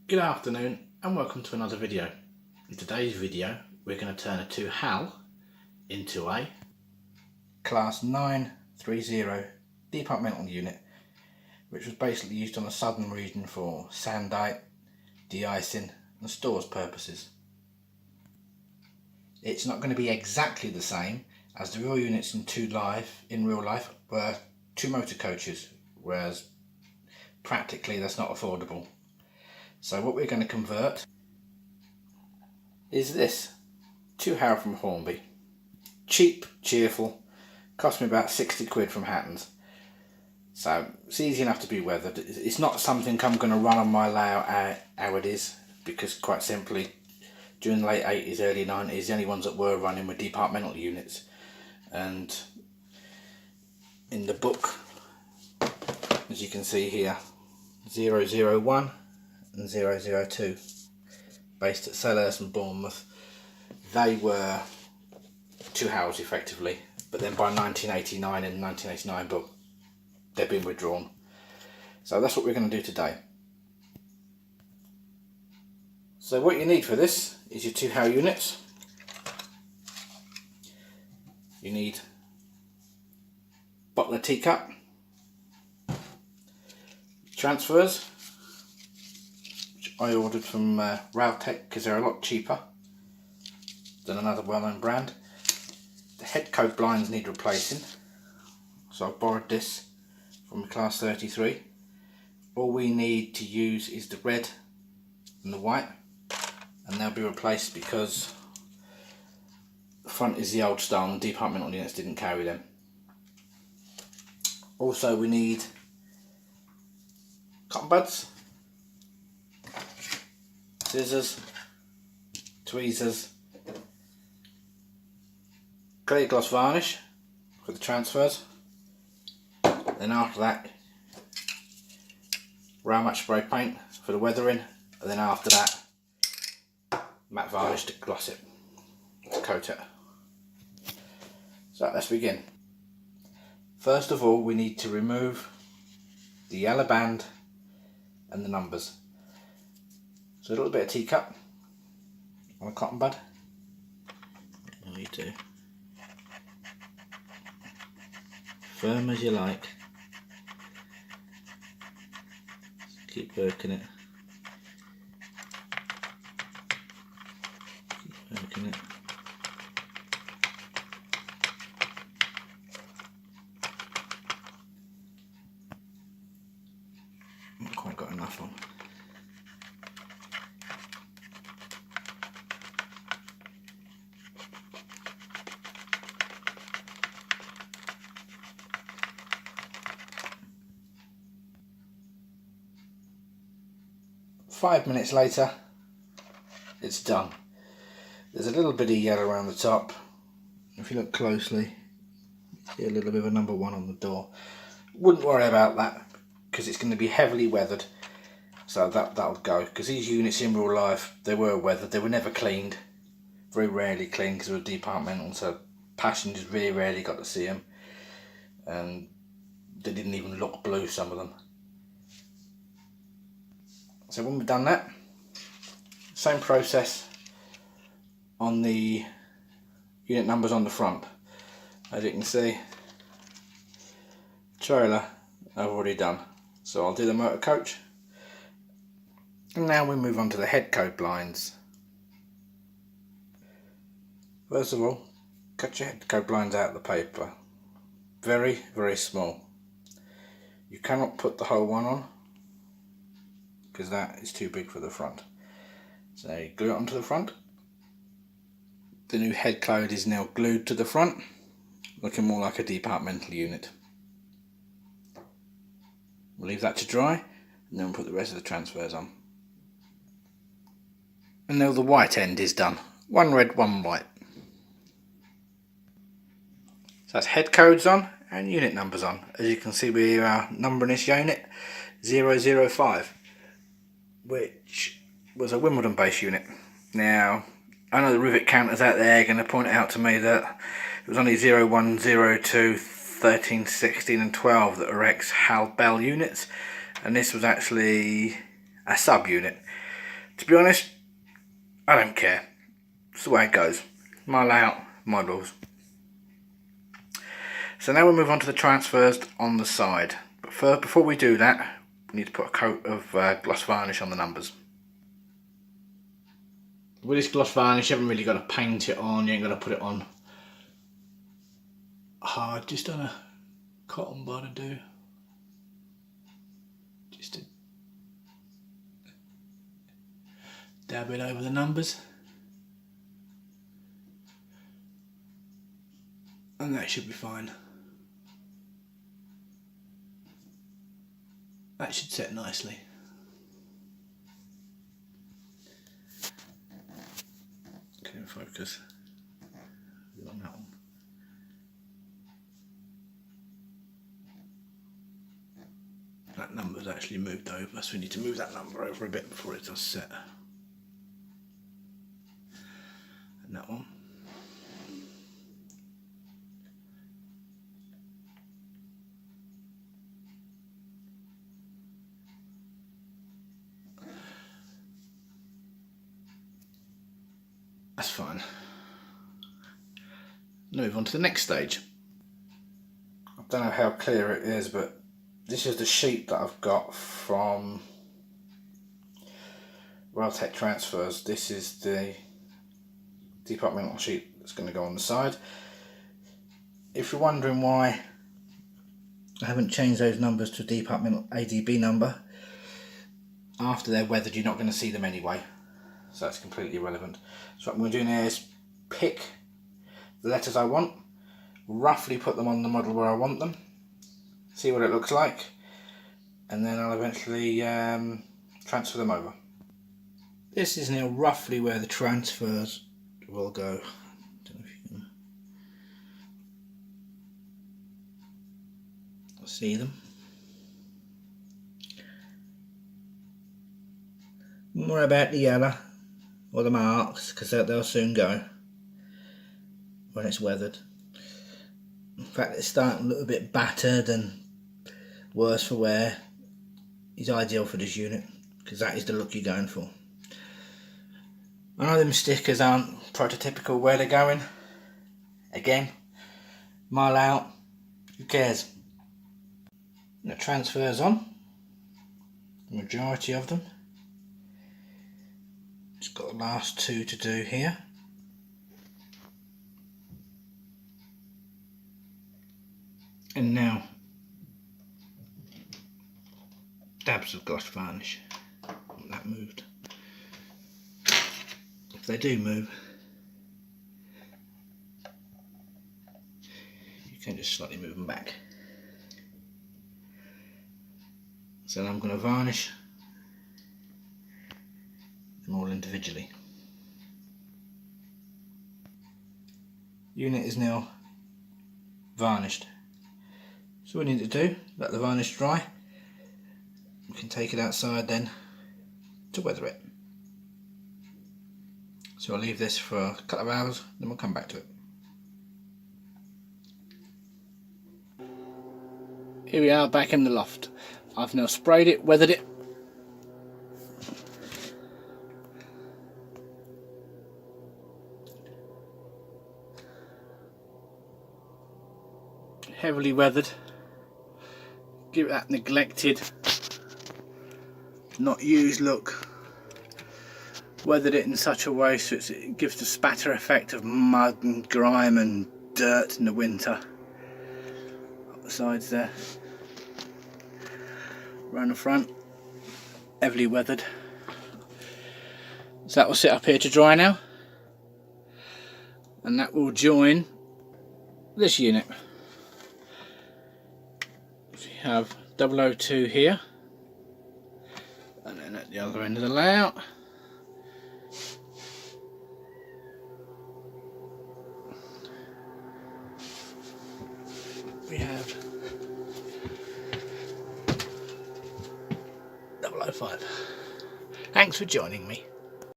Good afternoon and welcome to another video. In today's video we're going to turn a 2 HAL into a Class 930 departmental unit, which was basically used on the southern region for sandite, de-icing and stores purposes. It's not going to be exactly the same, as the real units in real life were 2 motor coaches, whereas practically that's not affordable. So what we're going to convert is this 2 HAL from Hornby. Cheap, cheerful, cost me about 60 quid from Hatton's. So it's easy enough to be weathered. It's not something I'm going to run on my layout how it is, because quite simply during the late 80s, early 90s, the only ones that were running were departmental units. And in the book, as you can see here, 001 and 002, based at Selhurst and Bournemouth, they were 2 HALs effectively, but then by 1989 in the 1989 book they've been withdrawn. So that's what we're going to do today. So what you need for this is your 2 HAL units. You need a bottle of teacup, transfers, which I ordered from Railtech because they're a lot cheaper than another well-known brand. The head coat blinds need replacing, so I've borrowed this from the Class 33. All we need to use is the red and the white, and they'll be replaced because the front is the old style and departmental units didn't carry them. Also we need cotton buds, scissors, tweezers, clear gloss varnish for the transfers. Then after that, round match spray paint for the weathering, and then after that, matte varnish to gloss it, to coat it. So let's begin. First of all, we need to remove the yellow band and the numbers. So a little bit of teacup on a cotton bud. I need to firm as you like. Just keep working it. Keep working it. Not quite got enough on. Five minutes later, it's done. There's a little bit of yellow around the top. If you look closely, you see a little bit of a number 1 on the door. Wouldn't worry about that because it's going to be heavily weathered, so that'll go. Because these units in real life, they were weathered. They were never cleaned, very rarely cleaned because they were departmental. So passengers very rarely got to see them, and they didn't even look blue, some of them. So when we've done that, same process on the unit numbers on the front. As you can see, trailer I've already done, so I'll do the motor coach. And now we move on to the head coat blinds. First of all, cut your head coat blinds out of the paper. Very, very small. You cannot put the whole one on because that is too big for the front. So you glue it onto the front. The new head coat is now glued to the front, looking more like a departmental unit. We'll leave that to dry, and then we'll put the rest of the transfers on. And now the white end is done. 1 red, 1 white. So that's head codes on and unit numbers on. As you can see, we are numbering this unit 005, which was a Wimbledon based unit. Now, I know the rivet counters out there are going to point out to me that it was only 01, 02, 13, 16 and 12 that are ex-HAL Bell units, and this was actually a sub-unit. To be honest, I don't care. It's the way it goes. My layout, my rules. So now we'll move on to the transfers on the side. But first, before we do that, we need to put a coat of gloss varnish on the numbers. With this gloss varnish, you haven't really got to paint it on, you ain't got to put it on hard, just on a cotton bud to do. Just to dab it over the numbers. And that should be fine. That should set nicely. Okay, focus on that one. That number's actually moved over, so we need to move that number over a bit before it does set. And that one. That's fine. Move on to the next stage. I don't know how clear it is, but this is the sheet that I've got from Railtech Transfers. This is the departmental sheet that's going to go on the side. If you're wondering why I haven't changed those numbers to departmental ADB number, after they're weathered you're not going to see them anyway, so that's completely irrelevant. So what I'm going to do now is pick the letters I want, roughly put them on the model where I want them, see what it looks like, and then I'll eventually transfer them over. This is now roughly where the transfers will go. Don't know if you can see them. More about the yellow or the marks, because they'll soon go when it's weathered. In fact, it's starting a little bit battered and worse for wear. Is ideal for this unit because that is the look you're going for. I know them stickers aren't prototypical where they're going. Again, my layout, who cares? The transfers on, the majority of them. Just got the last two to do here. And now, dabs of gloss varnish. That moved. If they do move, you can just slightly move them back. So now I'm going to varnish them all individually. Unit is now varnished. So what we need to do, let the varnish dry. We can take it outside then to weather it. So I'll leave this for a couple of hours, then we'll come back to it. Here we are back in the loft. I've now sprayed it, weathered it. Heavily weathered. Give it that neglected, not used look. Weathered it in such a way so it gives the spatter effect of mud and grime and dirt in the winter. Up the sides there. Around the front, heavily weathered. So that will sit up here to dry now. And that will join this unit. So you have 002 here. And then at the other end of the layout. We have 005. Thanks for joining me.